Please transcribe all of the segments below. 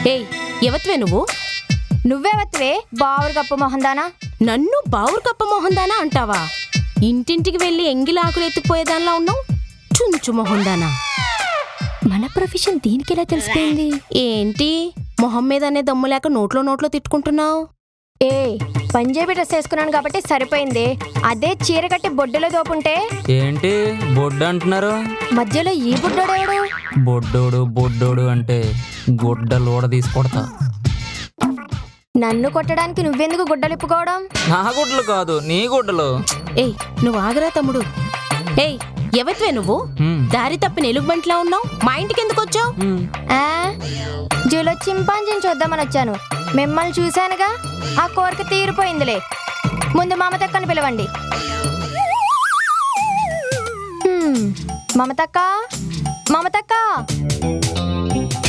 ఏయ్, ఎవత్వే నువ్వు? నువ్వెవత్వే బావురు కప్పు మొహందానా? నన్ను బావురు కప్ప మొహందానా అంటావా? ఇంటింటికి వెళ్ళి ఎంగిలాకులు ఎత్తుకుపోయేదానిలా ఉన్నావు, చుంచు మొహందానా. మన ప్రొఫెషన్ దీనికి ఎలా తెలిసిపోయింది? ఏంటి మొహం మీద అనే దమ్ము లేక నోట్లో తిట్టుకుంటున్నావు? ఏ పంజాబీ డ్రెస్ వేసుకున్నాను కాబట్టి సరిపోయింది. అదే చీర కట్టి బొడ్డులో దోపుంటే. ఏంటి బొడ్డు అంటున్నారు? మధ్యలో ఈ బుడ్డోడేవాడు? బొడ్డోడు అంటే గుడ్డ లోడ తీసుకొడతా. నన్ను కొట్టడానికి నువ్వెందుకు గుడ్డలిప్పుకోవడం? నా గుడ్డలు కాదు, నీ గుడ్డలు. ఏయ్, నువ్వు ఆగరా తమ్ముడు. ఏయ్, ఎవత్వే నువ్వు? దారి తప్పిన ఎలుగుబంటిలా ఉన్నావు, మా ఇంటికి ఎందుకు వచ్చావు? జూలో చింపాంజీని చూద్దామని వచ్చాను. మిమ్మల్ని చూశానుగా, ఆ కోరిక తీరిపోయిందిలే. ముందు మమతక్కని పిలవండి. మమతక్క, మమతక్క.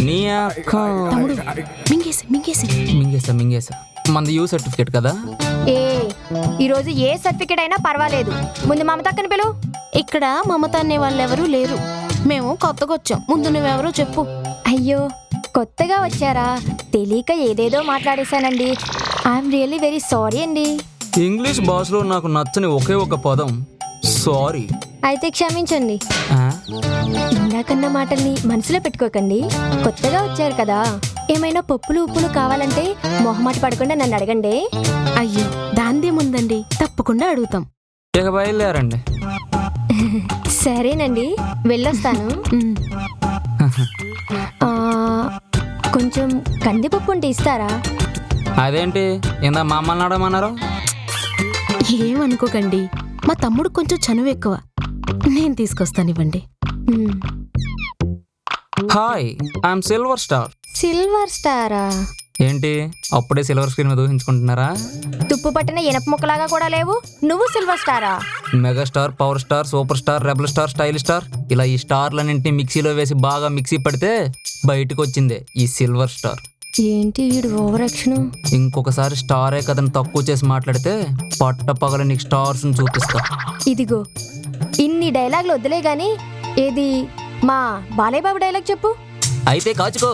నీ అక్క. తమ్ముడు మింగేసి. మింగేసా. మంది యూ సర్టిఫికేట్ కదా. ఈరోజు ఏ సర్టిఫికేట్ అయినా పర్వాలేదు, ముందు మమతక్కని పిలువు. ఇక్కడ మమత అనే వాళ్ళెవరూ లేరు, మేము కొత్తగా వచ్చాం. ముందు నువ్వెవరో చెప్పు. అయ్యో, కొత్తగా వచ్చారా? తెలియక ఏదేదో మాట్లాడేశానండి. ఐఎమ్ రియల్లీ వెరీ సారీ అండి. ఇంగ్లీష్ భాషలో నాకు నచ్చని ఒకే ఒక పదం సారీ. అయితే క్షమించండి. ఇందాకన్న మాటల్ని మనసులో పెట్టుకోకండి. కొత్తగా వచ్చారు కదా, ఏమైనా పప్పులు ఉప్పులు కావాలంటే మొహమాట పడకుండా నన్ను అడగండి. అయ్యో, దాందేముందండి, తప్పకుండా అడుగుతాం. ఇక బయలుదేరండి. సరేనండి, వెళ్ళొస్తాను. కొంచెం కందిపప్పు ఉంటే ఇస్తారా? అదేంటి ఇందా మమ్మల్ని అడగమన్నారు? ఏమనుకోకండి, మా తమ్ముడు కొంచెం చనువు ఎక్కువ, నేను తీసుకొస్తానివ్వండి. Hi, I'm silver star. Silver స్టారా? ఏంటి అప్పుడే సిల్వర్ స్క్రీన్ మీద ఊహించుకుంటున్నారా? తుప్పు పట్టిన ఇనప ముక్కలాగా కూడా లేవు, నువ్వు సిల్వర్ స్టారా? Megastar, power star, super star, rebel star, style star, ఇలా ఈ స్టార్లన్నింటినీ మిక్సీలో వేసి బాగా మిక్సీ పడితే బయటకు వచ్చిందే ఈ సిల్వర్ స్టార్. ఏంటి వీడు ఓవర్ యాక్షన్? ఇంకొకసారి స్టారే కథను తక్కువ చేసి మాట్లాడితే పట్ట పగల నీకు స్టార్స్ చూపిస్తా. ఇదిగో, ఇన్ని డైలాగులు వద్దులే గాని, ఏది మా బాలయ్య బాబు డైలాగ్ చెప్పు. అయితే కాచుకో.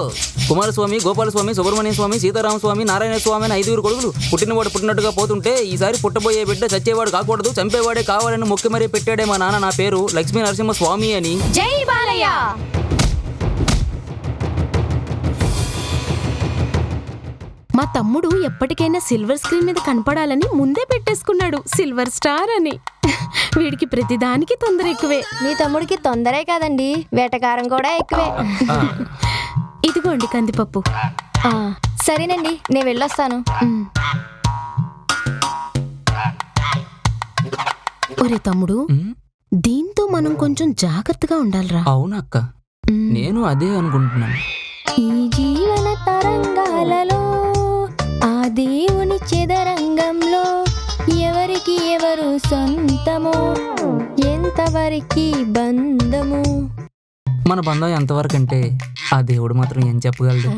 కుమారస్వామి, గోపాలస్వామి, సుబ్రహ్మణ్య స్వామి, సీతారామ స్వామి, నారాయణ స్వామి అని 5 కొడుకులు. పుట్టినవాడు పుట్టినట్టుగా పోతుంటే ఈసారి పుట్టబోయే బిడ్డ చచ్చేవాడు కాకూడదు, చంపేవాడే కావాలని మొక్కి మరీ పెట్టాడే మా నాన్న నా పేరు లక్ష్మీ నరసింహ స్వామి అని. జై బాలయ్య. మా తమ్ముడు ఎప్పటికైనా సిల్వర్ స్క్రీన్ మీద కనపడాలని ముందే పెట్టేసుకున్నాడు సిల్వర్ స్టార్ అని. వీడికి ప్రతిదానికి తొందర ఎక్కువే. మీ తమ్ముడికి తొందరే కాదండి, వేటకారం కూడా ఎక్కువే. ఇదిగోండి కందిపప్పు. సరేనండి, నేను వెళ్ళొస్తాను. ఒరే తమ్ముడు, దీంతో మనం కొంచెం జాగ్రత్తగా ఉండాలిరా. అవునక్క, నేను అదే అనుకుంటున్నాను. ఈ జీవన తరంగాలలో ఆ దేవుని చెదరంగంలో ఎవరికి ఎవరు సొంతమో, ఎంతవరకు బంధము. మన బంధం ఎంతవరకు అంటే ఆ దేవుడు మాత్రం ఏం చెప్పగలడు?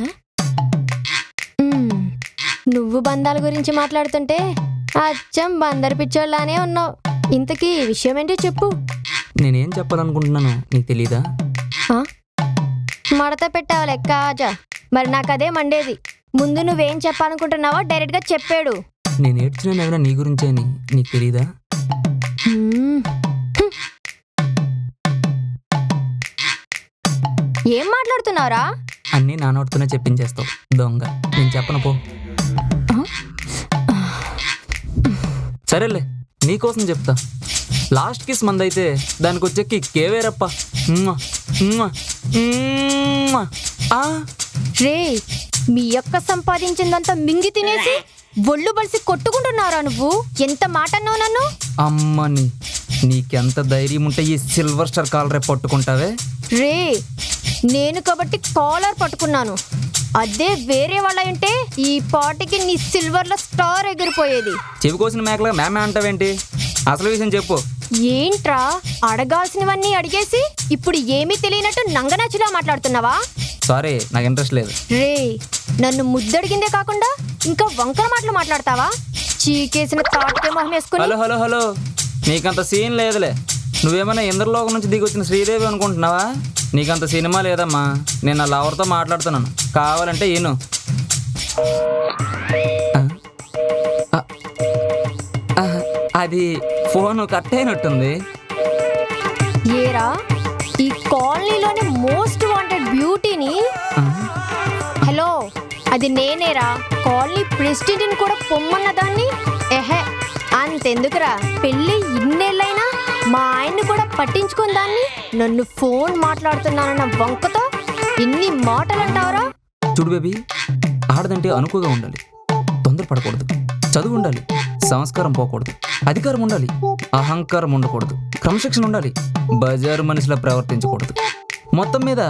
నువ్వు బంధాల గురించి మాట్లాడుతుంటే అచ్చం బందరు పిచ్చోళ్ళలానే ఉన్నావు. ఇంతకీ విషయం ఏంటో చెప్పు. నేనేం చెప్పాలనుకుంటున్నాను నీకు తెలీదా? మడత పెట్టావు లెక్క ఆజా. మరి నాకు అదే మండేది. ముందు నువ్వేం చెప్పాలనుకుంటున్నావో డైరెక్ట్ గా చెప్పాడు. నేను ఏడ్చిన నవ్విన నీ గురించే అని నీకు తెలీదా? ఏం మాట్లాడుతున్నావురా? అన్నీ నా నోటితోనే చెప్పించేస్తావు దొంగ. నేను చెప్పను పో. సరేలే, నీకోసం చెప్తా. లాస్ట్ కిస్ మందైతే దానికి వచ్చే కిక్కే వేరప్ప. రే, మీ యొక్క సంపాదించిందంతా మింగి తినేసి ఒళ్ళు బలిసి కొట్టుకుంటున్నారా నువ్వు? ఎంత మాట అన్నావు నన్ను? అమ్మని, నీకెంత ధైర్యం ఉంటే ఈ సిల్వర్ స్టార్ కాలరే పట్టుకుంటావే? రే, నేను కాబట్టి కాలర్ పట్టుకున్నాను. అదే వేరే వాళ్ళ ఉంటే ఈ పాటికి నీ సిల్వర్లో స్టార్ ఎగిరిపోయేది. చెవి కోసిన మేకలా మేమే అంటావేంటి? అసలు విషయం చెప్పు. ఏంట్రా, అడగాల్సినవన్నీ అడిగేసి ఇప్పుడు ఏమీ తెలియనట్టు నంగనచ్చిలా మాట్లాడుతున్నావా? సారీ, నాకు ఇంట్రెస్ట్ లేదు. రే, నన్ను ముద్దడిగిందే కాకుండా ఇంకా వంకర మాటలు మాట్లాడతావా? చీకేసిన తాటికే మొహం వేసుకుని. హలో, నీకంత సీన్ లేదులే. నువ్వేమైనా ఇంద్రలోకం నుంచి దిగి వచ్చిన శ్రీదేవి అనుకుంటున్నావా? నీకంత సినిమా లేదమ్మా. నేను నా లవర్తో మాట్లాడుతున్నాను, కావాలంటే ఈను. అది ఫోన్ కట్ అయినట్టుంది. ఏరా ఈ కాలనీలోని మోస్ట్ వాంటెడ్ బ్యూటీని. హలో, అది నేనేరా, కాలనీ ప్రెసిడెంట్ని కూడా పొమ్మన్న దాన్ని. ఎహే, అంతెందుకురా, పెళ్ళి ఇన్నేళ్ళైనా మా ఆయన్ని కూడా పట్టించుకుని దాన్ని నన్ను ఫోన్ మాట్లాడుతున్నానన్న వంకతో ఇన్ని మాటలు అంటావరా? చూడు బేబీ, ఆడదంటే అనుకుగా ఉండాలి, తొందరపడకూడదు, చదువు ఉండాలి, సంస్కారం పోకూడదు, అధికారం ఉండాలి, అహంకారం ఉండకూడదు, క్రమశిక్షణ ఉండాలి, బజారు మనిషిలా ప్రవర్తించకూడదు. మొత్తం మీద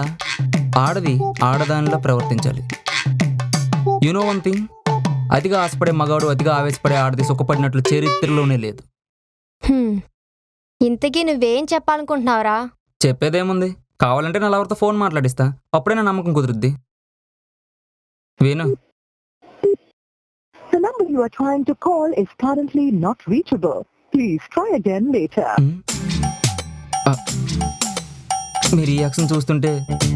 ఆడది ఆడదానిలా ప్రవర్తించాలి. యు నో వన్ థింగ్, అతిగా ఆశపడే మగాడు అతిగా ఆవేశపడే ఆడది సుఖపడినట్లు చరిత్రలోనే లేదు. ఇంతకీ నువ్వేం చెప్పాలనుకుంటున్నావురా? చెప్పేదేముంది, కావాలంటే నా లవర్తో ఫోన్ మాట్లాడిస్తా, అప్పుడే నా నమ్మకం కుదురుద్ది. Venu, The number you are trying to call is currently not reachable. Please try again later. Me reaction చూస్తుంటే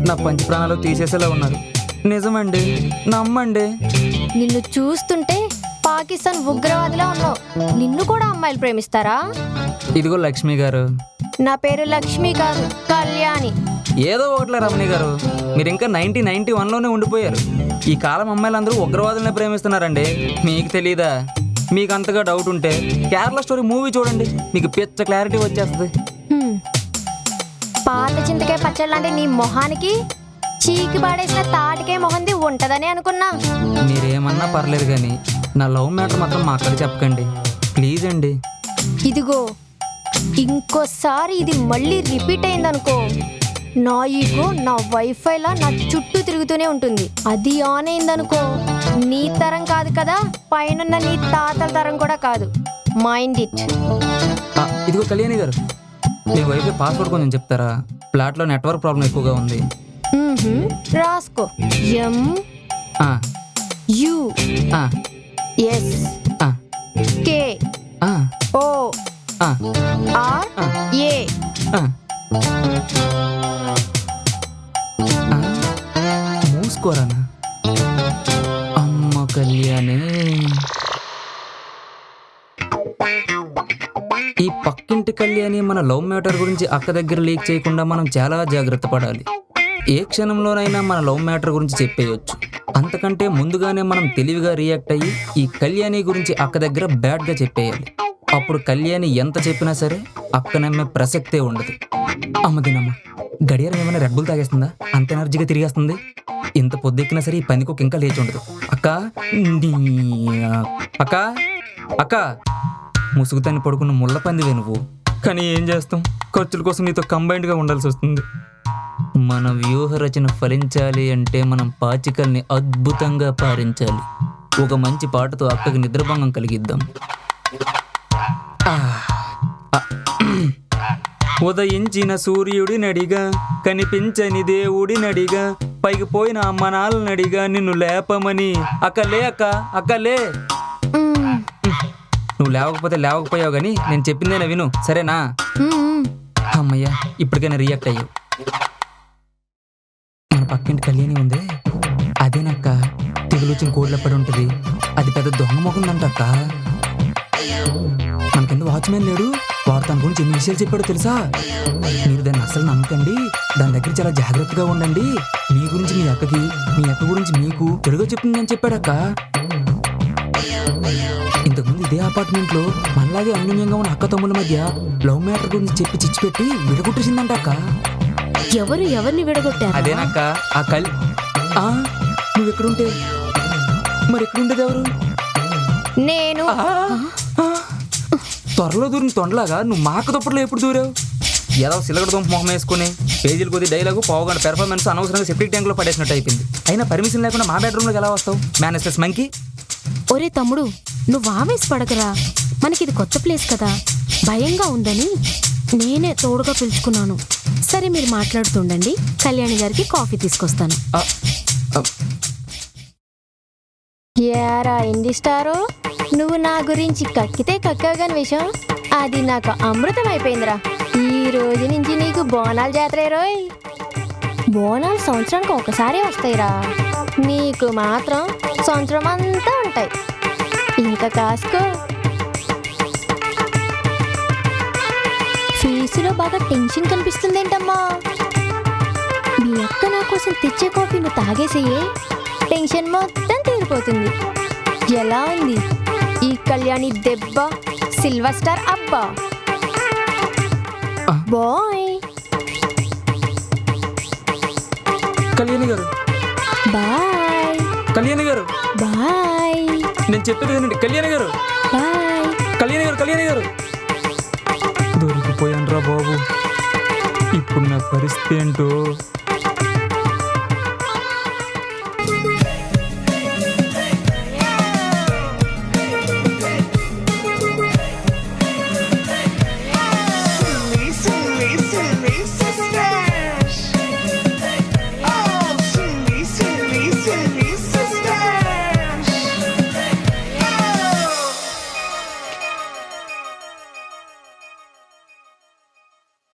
నా పంచ ప్రాణాలు తీసేసేలా ఉన్నారు. నిజమండి, నమ్మండి. నిన్ను చూస్తుంటే పాకిస్తాన్ ఉగ్రవాదిలా ఉన్నావు. నిన్ను కూడా అమ్మాయిలు ప్రేమిస్తారా? ఇదిగో లక్ష్మి గారు. నా పేరు లక్ష్మి కాదు, కళ్యాణి. ఏదో ఒకట్లే రమణి గారు, మీరు ఇంకా 1991లోనే ఉండిపోయారు. ఈ కాలం అమ్మాయిలందరూ ఉగ్రవాదులనే ప్రేమిస్తున్నారండి. మీకు తెలీదా? మీకు అంతగా డౌట్ ఉంటే కేరళ స్టోరీ మూవీ చూడండి, మీకు పిచ్చ క్లారిటీ వచ్చేస్తుంది. పాత చింతకాయ పచ్చడి లాంటి నీ మొహానికి చీకి పాడేసిన తాటికే మొహంది ఉంటదని అనుకున్నా. మీరేమన్నా పర్లేదు కానీ నా లవ్ మ్యాటర్ మాత్రం మా అక్కడ చెప్పకండి ప్లీజ్ అండి. ఇదిగో, ఇంకోసారి ఇది మళ్ళీ రిపీట్ అయిందనుకో, నా ఈగో నా వైఫైలా నా చుట్టూ తిరుగుతూనే ఉంటుంది. అది ఆన్ అయిందనుకో, నీ తరం కాదు కదా, పైనున్న నీ తాతల తరం కూడా కాదు. Mind it. ఇదిగో కళ్యాణి గారు, మీ వైఫై పాస్వర్డ్ కొంచెం చెప్తారా? ఫ్లాట్లో నెట్వర్క్ ప్రాబ్లం ఎక్కువగా ఉంది. రాసుకో. M U S K O R A. మూసుకోరానా? అమ్మ కళ్యాణి, ఈ పక్కింటి కళ్యాణి మన లవ్ మ్యాటర్ గురించి అక్క దగ్గర లీక్ చేయకుండా మనం చాలా జాగ్రత్త పడాలి. ఏ క్షణంలోనైనా మన లవ్ మ్యాటర్ గురించి చెప్పేయచ్చు. అంతకంటే ముందుగానే మనం తెలివిగా రియాక్ట్ అయ్యి ఈ కళ్యాణి గురించి అక్క దగ్గర బ్యాడ్గా చెప్పేయాలి. అప్పుడు కళ్యాణి ఎంత చెప్పినా సరే అక్క నమ్మే ప్రసక్తే ఉండదు. అమ్మదినమ్మ, గడియారం ఏమైనా రెడ్ బుల్ తాగేస్తుందా? అంత ఎనర్జీగా తిరిగేస్తుంది. ఇంత పొద్దెక్కినా సరే ఈ పనికొక ఇంకా లేచి ఉండదు. అక్క అక్క అక్క, ముసుగుతాన్ని పడుకున్న ముళ్ళ పందివే నువ్వు. కానీ ఏం చేస్తాం, ఖర్చుల కోసం నీతో కంబైన్డ్గా ఉండాల్సి వస్తుంది. మన వ్యూహ రచన ఫలించాలి అంటే మనం పాచికల్ని అద్భుతంగా పారించాలి. ఒక మంచి పాటతో అక్కకి నిద్రభంగం కలిగిద్దాం. ఉదయించిన సూర్యుడి నడిగా, కనిపించని దేవుడి నడిగా, పైకి పోయిన అమ్మ నాన్న నడిగా నిన్ను లేపమని. అక్కలే అక్క, అక్కలే. నువ్వు లేవకపోయావు కానీ నేను చెప్పిందేనా విను, సరేనా? అమ్మయ్యా, ఇప్పటికైనా రియాక్ట్ అయ్యావు. మన పక్కింటి కళ్యాణి ఉందే, అదేనక్క తెగులొచ్చిన కోడ్ల పడి ఉంటుంది. అది పెద్ద దొంగ మొగుందంట అక్క. మన కింద వాచ్మెన్ లేడు, వాడు తన గురించి ఎన్ని విషయాలు చెప్పాడో తెలుసా? మీరు దాన్ని అసలు నమ్మకండి, దాని దగ్గర చాలా జాగ్రత్తగా ఉండండి. మీ గురించి మీ అక్కకి, మీ అక్క గురించి మీకు చెడుగా చెప్తుందని చెప్పాడక్క. ఇంతకుముందు ఇదే అపార్ట్మెంట్లో మనలాగే అన్యోన్యంగా ఉన్న అక్క తమ్ముల మధ్య లవ్ మ్యాటర్ గురించి చెప్పి చిచ్చిపెట్టి విడగొట్టేసిందంట అక్క. ఎవరు ఎవరిని విడగొట్టారు? అదేనక్క ఆ నువ్వు ఎక్కడుంటే మరి ఎక్కడుండేది ఎవరు? నేను. త్వరలో దూరిన తొండలాగా నువ్వు మాక దుప్పట్లో ఎప్పుడు దూరావు? ఏదో సిలగడ దుంప మొహం వేసుకుని పేజీలు కొద్ది డైలాగు పావుగంట పెర్ఫార్మెన్స్ అనవసరంగా సెప్టిక్ ట్యాంక్లో పడేసినట్టు అయిపోయింది. అయినా పర్మిషన్ లేకుండా మా బెడ్రూమ్లోకి ఎలా వస్తావు? Managers monkey. ఒరే తమ్ముడు, నువ్వు ఆవేశపడకరా, మనకిది కొత్త ప్లేస్ కదా, భయంగా ఉందని నేనే తోడుగా పిలుచుకున్నాను. సరే మీరు మాట్లాడుతుండండి, కళ్యాణి గారికి కాఫీ తీసుకొస్తాను. యారా ఇండి స్టారు, నువ్వు నా గురించి కక్కితే కక్కాగాని విషయం అది నాకు అమృతం అయిపోయిందిరా. ఈ రోజు నుంచి నీకు బోనాల జాతరే రోయ్. బోనాలు సంవత్సరానికి ఒకసారి వస్తాయిరా, నీకు మాత్రం సంవత్సరం అంతా ఉంటాయి. ఇంకా కాసుకో. ఫేసులో బాగా టెన్షన్ కనిపిస్తుంది ఏంటమ్మా? మీ అక్క నా కోసం తెచ్చే కాఫీ నువ్వు తాగేసేయే, టెన్షన్ మొత్తం తీరిపోతుంది. ఎలా ఉంది ఈ కళ్యాణి దెబ్బ? సిల్వర్ స్టార్ అబ్బా. బాయ్. కళ్యాణి గారు, బాయ్. కళ్యాణి గారు, బాయ్. నేను చెప్పేది వినండి. కళ్యాణి గారు, బాయ్. కళ్యాణి గారు, కళ్యాణి గారు. దొరికిపోయాను రా బాబు. ఇప్పుడు నా పరిస్థితి ఏంటో